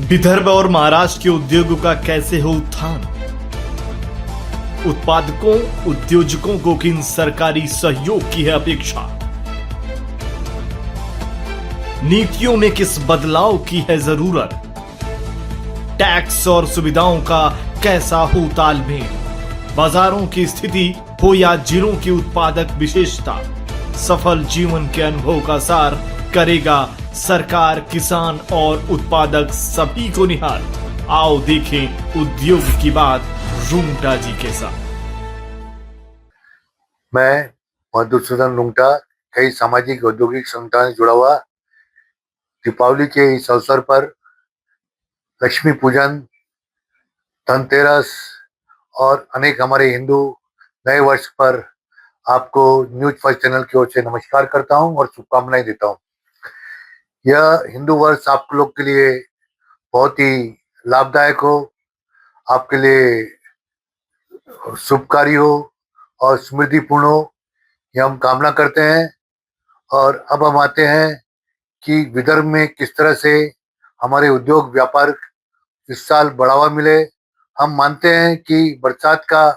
विदर्भ और महाराष्ट्र के उद्योगों का कैसे हो उत्थान? उत्पादकों उद्योजकों को किन सरकारी सहयोग की है अपेक्षा? नीतियों में किस बदलाव की है जरूरत? टैक्स और सुविधाओं का कैसा हो तालमेल? बाजारों की स्थिति हो या जिलों की उत्पादक विशेषता, सफल जीवन के अनुभव का सार करेगा सरकार, किसान और उत्पादक सभी को निहाल। आओ देखें उद्योग की बात रुंगटा जी के साथ। मैं मधुसूदन रुंगटा कई सामाजिक औद्योगिक संगठनों से जुड़ा हुआ। दीपावली के इस अवसर पर लक्ष्मी पूजन, धनतेरस और अनेक हमारे हिंदू नए वर्ष पर आपको न्यूज फर्स्ट चैनल की ओर से नमस्कार करता हूं और शुभकामनाएं देता हूं। यह हिंदू वर्ष आप लोग के लिए बहुत ही लाभदायक हो, आपके लिए शुभकारी हो और समृद्धिपूर्ण हो, यह हम कामना करते हैं। और अब हम आते हैं कि विदर्भ में किस तरह से हमारे उद्योग व्यापार इस साल बढ़ावा मिले। हम मानते हैं कि बरसात का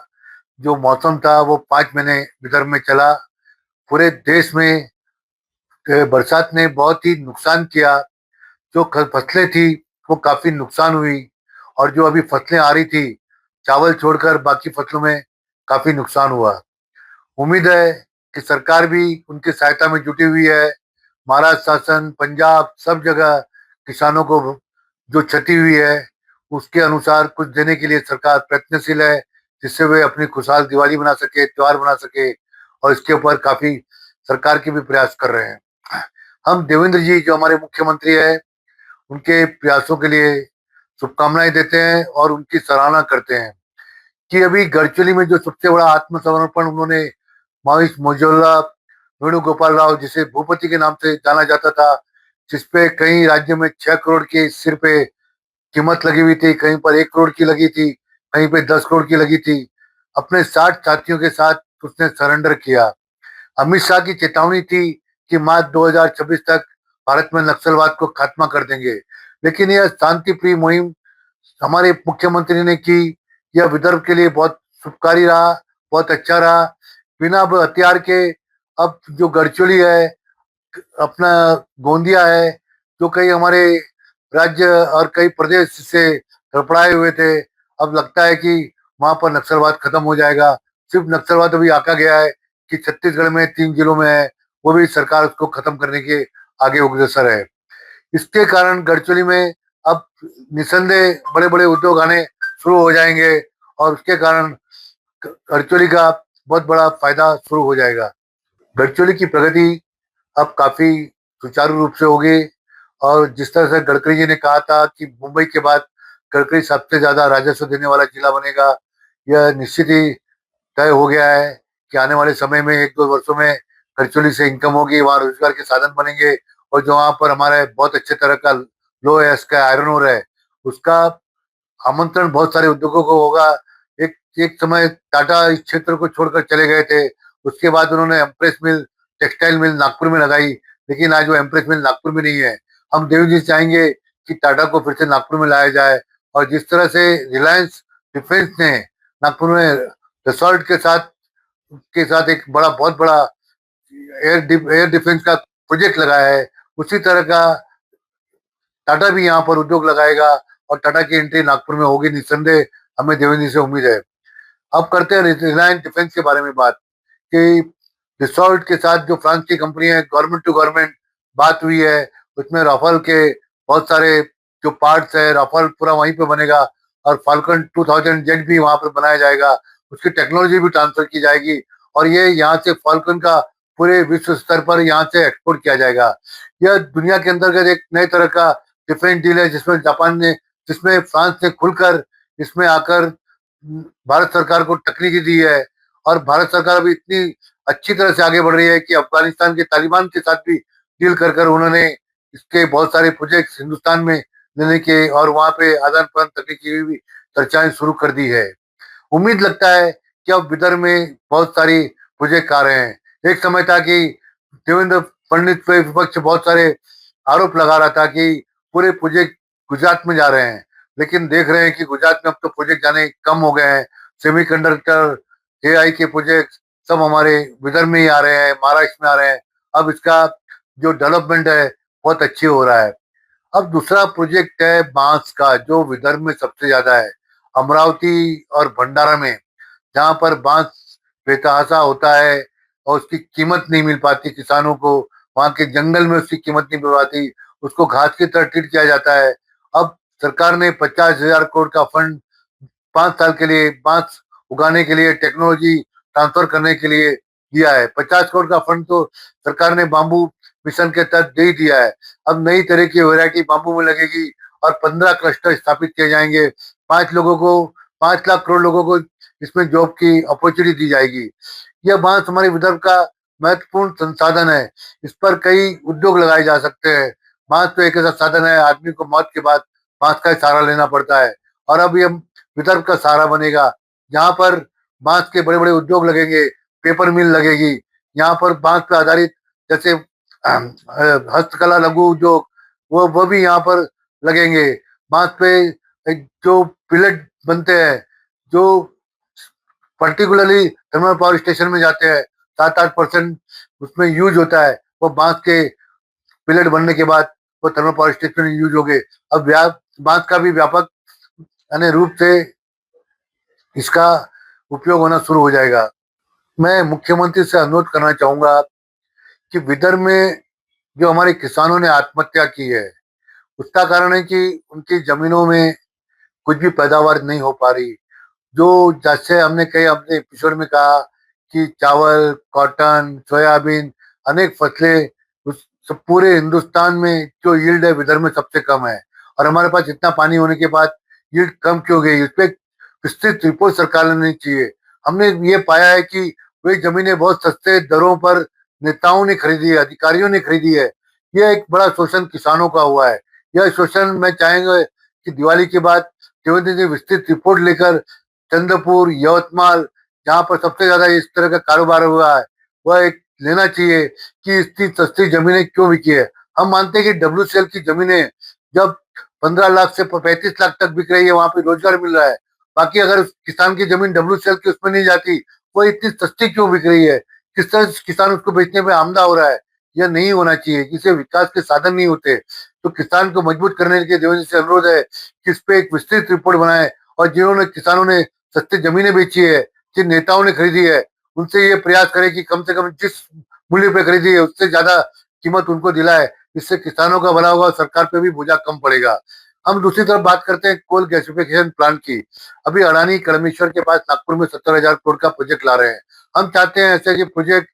जो मौसम था वो 5 महीने विदर्भ में चला। पूरे देश में बरसात ने बहुत ही नुकसान किया। जो फसलें थी वो काफी नुकसान हुई और जो अभी फसलें आ रही थी, चावल छोड़कर बाकी फसलों में काफी नुकसान हुआ। उम्मीद है कि सरकार भी उनकी सहायता में जुटी हुई है। महाराष्ट्र शासन, पंजाब, सब जगह किसानों को जो क्षति हुई है उसके अनुसार कुछ देने के लिए सरकार प्रयत्नशील है, जिससे वे अपनी खुशहाल दिवाली बना सके, त्योहार बना सके। और इसके ऊपर काफी सरकार के भी प्रयास कर रहे हैं। हम देवेंद्र जी जो हमारे मुख्यमंत्री है, उनके प्रयासों के लिए शुभकामनाएं देते हैं और उनकी सराहना करते हैं कि अभी गढ़चिरौली में जो सबसे बड़ा आत्मसमर्पण उन्होंने माविश मोजोला वेणुगोपाल राव, जिसे भूपति के नाम से जाना जाता था, जिसपे कई राज्यों में 6 करोड़ के सिर पे कीमत लगी हुई थी, कहीं पर 1 करोड़ की लगी थी, कहीं पे 10 करोड़ की लगी थी। अपने 60 साथियों के साथ उसने सरेंडर किया। अमित शाह की चेतावनी थी कि मार्च 2026 तक भारत में नक्सलवाद को खात्मा कर देंगे, लेकिन यह शांति प्रिय मुहिम हमारे मुख्यमंत्री ने की। यह विदर्भ के लिए बहुत शुभकारी रहा, बहुत अच्छा रहा। बिना हथियार के अब जो गढ़चिरौली है, अपना गोंदिया है, जो कई हमारे राज्य और कई प्रदेश से गड़बड़ाए हुए थे, अब लगता है कि वहां पर नक्सलवाद खत्म हो जाएगा। सिर्फ नक्सलवाद अभी आका गया है कि छत्तीसगढ़ में 3 जिलों में है, वो भी सरकार उसको खत्म करने के आगे अग्रसर है। इसके कारण गढ़चिरौली में अब निसंदेह बड़े बड़े उद्योग आने शुरू हो जाएंगे और उसके कारण गढ़चिरौली का बहुत बड़ा फायदा शुरू हो जाएगा। गढ़चिरौली की प्रगति अब काफी सुचारू रूप से होगी और जिस तरह से गडकरी जी ने कहा था कि मुंबई के बाद गढ़चिरौली सबसे ज्यादा राजस्व देने वाला जिला बनेगा, यह निश्चित ही तय हो गया है कि आने वाले समय में 1-2 वर्षों में गढ़चिरौली से इनकम होगी, वहाँ रोजगार के साधन बनेंगे। और जो वहाँ पर हमारे बहुत अच्छे तरह का लो एस का आयरन ओर है, उसका आमंत्रण बहुत सारे उद्योगों को होगा। एक एक समय टाटा इस क्षेत्र को छोड़कर चले गए थे, उसके बाद उन्होंने एम्प्रेस मिल, टेक्सटाइल मिल नागपुर में लगाई, लेकिन आज वो एम्प्रेस मिल नागपुर में नहीं है। हम देव जी चाहेंगे कि टाटा को फिर से नागपुर में लाया जाए। और जिस तरह से रिलायंस डिफेंस ने नागपुर में रिसोर्ट के साथ एक बहुत बड़ा एयर डिफेंस का प्रोजेक्ट लगाया है, उसी तरह का टाटा भी यहाँ पर उद्योग लगाएगा और टाटा की एंट्री नागपुर में होगी निस्संदेह, हमें देवेंद्र जी से उम्मीद है। अब करते हैं रिलायंस डिफेंस के बारे में बात कि रिसोर्ट के साथ जो फ्रांस की कंपनी है, गवर्नमेंट टू गवर्नमेंट बात हुई है, उसमें राफेल के बहुत सारे जो पार्ट्स है, राफेल पूरा वहीं पे बनेगा और फाल्कन 2000 जेट भी वहां पर बनाया जाएगा, उसकी टेक्नोलॉजी भी ट्रांसफर की जाएगी और ये यहाँ से फाल्कन का पूरे विश्व स्तर पर यहाँ से एक्सपोर्ट किया जाएगा। यह दुनिया के अंतर्गत एक नए तरह का डिफेंस डील है, जिसमें फ्रांस ने खुलकर इसमें आकर भारत सरकार को तकनीकी दी है। और भारत सरकार अभी इतनी अच्छी तरह से आगे बढ़ रही है कि अफगानिस्तान के तालिबान के साथ भी डील कर कर उन्होंने इसके बहुत सारे प्रोजेक्ट हिंदुस्तान में लेने के और वहां पे आदान प्रदान तकनीकी की भी चर्चाएं शुरू कर दी है। उम्मीद लगता है कि अब विदर्भ में बहुत सारी प्रोजेक्ट आ रहे हैं। एक समय था कि देवेंद्र फडणवीस पे विपक्ष बहुत सारे आरोप लगा रहा था कि पूरे प्रोजेक्ट गुजरात में जा रहे हैं, लेकिन देख रहे हैं कि गुजरात में अब तो प्रोजेक्ट जाने कम हो गए हैं। सेमीकंडक्टर, एआई के प्रोजेक्ट सब हमारे विदर्भ में ही आ रहे हैं, महाराष्ट्र में आ रहे हैं। अब इसका जो डेवलपमेंट है बहुत अच्छी हो रहा है। अब दूसरा प्रोजेक्ट है बांस का, जो विदर्भ में सबसे ज्यादा है, अमरावती और भंडारा में, जहाँ पर बांस बेतहाशा होता है और उसकी कीमत नहीं मिल पाती किसानों को। वहाँ के जंगल में उसकी कीमत नहीं मिल पाती, उसको घास की तरह ट्रीट किया जाता है। अब सरकार ने 50,000 करोड़ का फंड 5 साल के लिए बांस उगाने के लिए, टेक्नोलॉजी ट्रांसफर करने के लिए दिया है। 50 करोड़ का फंड तो सरकार ने बाम्बू मिशन के तहत दे ही दिया है। अब नई तरह की वैरायटी बाम्बू में लगेगी और 15 क्लस्टर स्थापित किए जाएंगे। 5 लोगों को, 5 लाख करोड़ लोगों को इसमें जॉब की अपॉर्चुनिटी दी जाएगी। यह बांस हमारे विदर्भ का महत्वपूर्ण संसाधन है। इस पर कई उद्योग लगाए जा सकते हैं। बांस तो एक ऐसा साधन है, आदमी को मौत के बाद बांस का ही सहारा लेना पड़ता है, और अब ये विदर्भ का सहारा बनेगा। जहाँ पर बांस के बड़े बड़े उद्योग लगेंगे, पेपर मिल लगेगी। यहाँ पर बांस पर आधारित जैसे हस्तकला, लघु उद्योग, वो भी यहाँ पर लगेंगे। बांस पे जो पिलेट बनते हैं, जो पर्टिकुलरली थर्मल पावर स्टेशन में जाते हैं, 7-8% उसमें यूज होता है, वो बांस के पिलेट बनने के बाद वो थर्मल पावर स्टेशन में यूज हो गए। अब बांस का भी व्यापक यानी रूप से इसका उपयोग होना शुरू हो जाएगा। मैं मुख्यमंत्री से अनुरोध करना चाहूंगा कि विदर्भ में जो हमारे किसानों ने आत्महत्या की है, उसका कारण है कि उनकी जमीनों में कुछ भी पैदावार नहीं हो पा रही। जो जैसे हमने कई अपने एपिसोड में कहा कि चावल, कॉटन, सोयाबीन, अनेक फसलें, उस सब पूरे हिंदुस्तान में जो यील्ड है विदर्भ में सबसे कम है। और हमारे पास इतना पानी होने के बाद यील्ड कम क्यों गई, उस पर विस्तृत रिपोर्ट सरकार ने चाहिए। हमने ये पाया है कि वही जमीनें बहुत सस्ते दरों पर नेताओं ने खरीदी है, अधिकारियों ने खरीदी है। यह एक बड़ा शोषण किसानों का हुआ है। यह शोषण मैं चाहेंगे कि दिवाली के बाद देवेंद्र जी विस्तृत रिपोर्ट लेकर चंद्रपुर, यवतमाल, जहाँ पर सबसे ज्यादा इस तरह का कारोबार हुआ है, वह एक लेना चाहिए कि इतनी सस्ती जमीनें क्यों बिकी है। हम मानते हैं कि डब्ल्यूसीएल की जमीनें जब 15 लाख से 35 लाख तक बिक रही है, वहां पे रोजगार मिल रहा है। बाकी अगर किसान की जमीन डब्ल्यूसीएल की उसमें नहीं जाती, वो इतनी सस्ती क्यों बिक रही है, किस तरह से किसान उसको बेचने में आमदा हो रहा है। यह नहीं होना चाहिए, जिससे विकास के साधन नहीं होते। तो किसान को मजबूत करने के देवेंद्र से अनुरोध है कि इस पे एक विस्तृत रिपोर्ट बनाए, और जिन्होंने किसानों ने सस्ती जमीनें बेची है, जिन नेताओं ने खरीदी है, उनसे ये प्रयास करें कि कम से कम जिस मूल्य पे खरीदी है उससे ज्यादा कीमत उनको दिलाए। इससे किसानों का भला होगा, सरकार पे भी बोझा कम पड़ेगा। हम दूसरी तरफ बात करते हैं कोल गैसिफिकेशन प्लांट की। अभी अडानी कडमेश्वर के पास नागपुर में 70,000 करोड़ का प्रोजेक्ट ला रहे हैं। हम चाहते हैं ऐसे प्रोजेक्ट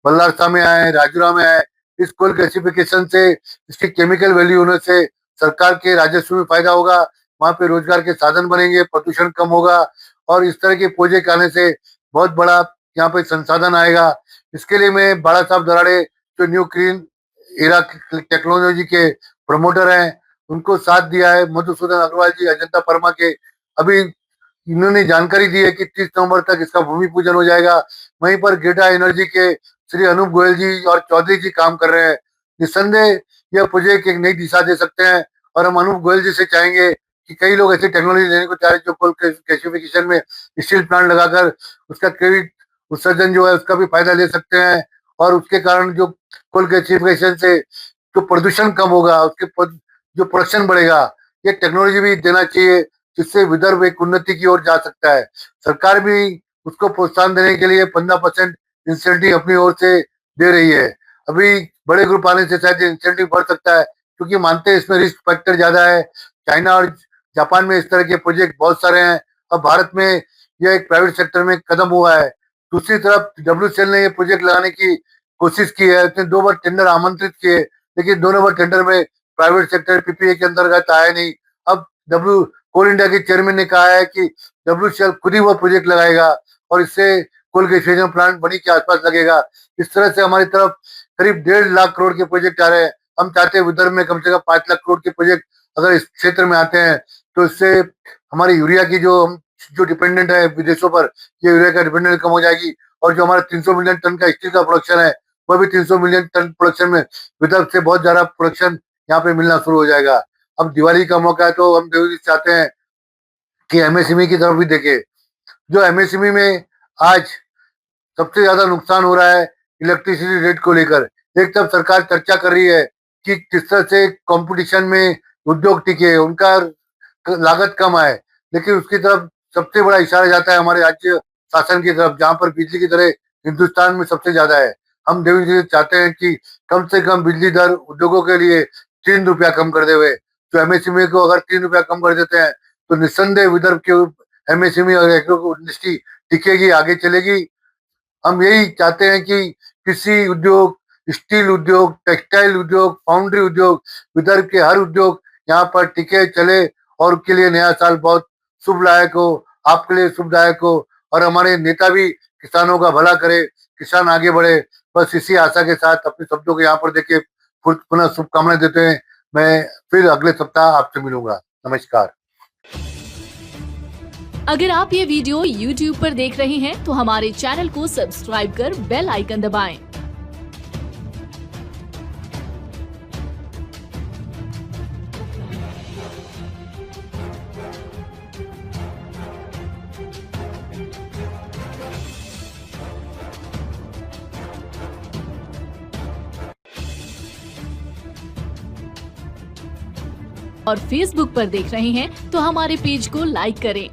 बल्लारसा में आए, राजुरा में आए। इस कोल गैसिफिकेशन से, इसके केमिकल वैल्यू होने से सरकार के राजस्व में फायदा होगा, वहां पे रोजगार के साधन बनेंगे, प्रदूषण कम होगा, और इस तरह के प्रोजेक्ट आने से बहुत बड़ा यहाँ पे संसाधन आएगा। इसके लिए मैं बाला साहब दराड़े, जो न्यू क्लीन एरा टेक्नोलॉजी के प्रमोटर हैं, उनको साथ दिया है। मधुसूदन अग्रवाल जी अजंता परमा के, अभी इन्होंने जानकारी दी है कि 30 नवंबर तक इसका भूमि पूजन हो जाएगा। वहीं पर गेटा एनर्जी के श्री अनूप गोयल जी और चौधरी जी काम कर रहे हैं। निस्संदेह यह प्रोजेक्ट एक नई दिशा दे सकते हैं, और हम अनूप गोयल जी से चाहेंगे कि कई लोग ऐसी टेक्नोलॉजी लेने को चाह रहे हैं जो कोल गैसिफिकेशन में स्टील प्लांट लगाकर उसका क्रेडिट उत्सर्जन जो है उसका भी फायदा ले सकते हैं। और उसके कारण जो कोल गैसिफिकेशन से जो प्रदूषण कम होगा, जो प्रोडक्शन बढ़ेगा, ये टेक्नोलॉजी भी देना चाहिए, जिससे विदर्भ एक उन्नति की ओर जा सकता है। सरकार भी उसको प्रोत्साहन देने के लिए 15% इंसेंटिव अपनी ओर से दे रही है। अभी बड़े ग्रुप आने से शायद इंसेंटिव बढ़ सकता है, क्योंकि मानते हैं इसमें रिस्क फैक्टर ज्यादा है। चाइना और जापान में इस तरह के प्रोजेक्ट बहुत सारे हैं। अब भारत में यह एक प्राइवेट सेक्टर में कदम हुआ है। दूसरी तरफ डब्ल्यूसीएल ने ये प्रोजेक्ट लगाने की कोशिश की है, उसने 2 बार टेंडर आमंत्रित किए, लेकिन दोनों बार टेंडर में प्राइवेट सेक्टर पीपीए के अंतर्गत आया नहीं। अब डब्ल्यू कोल इंडिया के चेयरमैन ने कहा है कि डब्ल्यूसीएल खुद ही वो प्रोजेक्ट लगाएगा, और इससे कोल गैसिफिकेशन प्लांट बनी के आसपास लगेगा। इस तरह से हमारी तरफ करीब 1.5 लाख करोड़ के प्रोजेक्ट आ रहे हैं। हम चाहते हैं विदर्भ में कम से कम 5 लाख करोड़ के प्रोजेक्ट अगर इस क्षेत्र में आते हैं, तो इससे हमारी यूरिया की जो डिपेंडेंट है विदेशों पर, ये यूरिया का डिपेंडेंट कम हो जाएगी। और जो हमारा 300 मिलियन टन का स्टील का प्रोडक्शन है, वह भी 300 मिलियन टन प्रोडक्शन में विदर्भ से बहुत ज्यादा प्रोडक्शन यहाँ पे मिलना शुरू हो जाएगा। अब दिवाली का मौका है तो हम देवी चाहते हैं कि एमएसएमई की तरफ भी देखें। जो एमएसएमई में आज सबसे ज्यादा नुकसान हो रहा है इलेक्ट्रिसिटी रेट को लेकर। एक तरफ सरकार चर्चा कर रही है कि किस तरह से कंपटीशन में उद्योग टिके, उनका लागत कम आए, लेकिन उसकी तरफ सबसे बड़ा इशारा जाता है हमारे राज्य शासन की तरफ, जहां पर बिजली की दरें हिंदुस्तान में सबसे ज्यादा है। हम देवी जी चाहते हैं कि कम से कम बिजली दर उद्योगों के लिए 3 रुपया कम कर दे हुए। तो एमएसएमई को अगर 3 रुपया कम कर देते हैं तो निस्संदेह विदर्भ के एमएसएमई और एग्रो इंडस्ट्री टिकेगी, आगे चलेगी। हम यही चाहते हैं कि कृषि उद्योग, स्टील उद्योग, टेक्सटाइल उद्योग, फाउंड्री उद्योग, विदर्भ के हर उद्योग यहाँ पर टिके चले और उनके लिए नया साल बहुत शुभदायक हो, आपके लिए शुभदायक हो और हमारे नेता भी किसानों का भला करे, किसान आगे बढ़े। बस इसी आशा के साथ अपने शब्दों को यहाँ पर देके पुनः शुभकामनाएं देते हैं। मैं फिर अगले सप्ताह आपसे मिलूंगा। नमस्कार। अगर आप ये वीडियो YouTube पर देख रहे हैं तो हमारे चैनल को सब्सक्राइब कर बेल आइकन दबाएं। और Facebook पर देख रहे हैं तो हमारे पेज को लाइक करें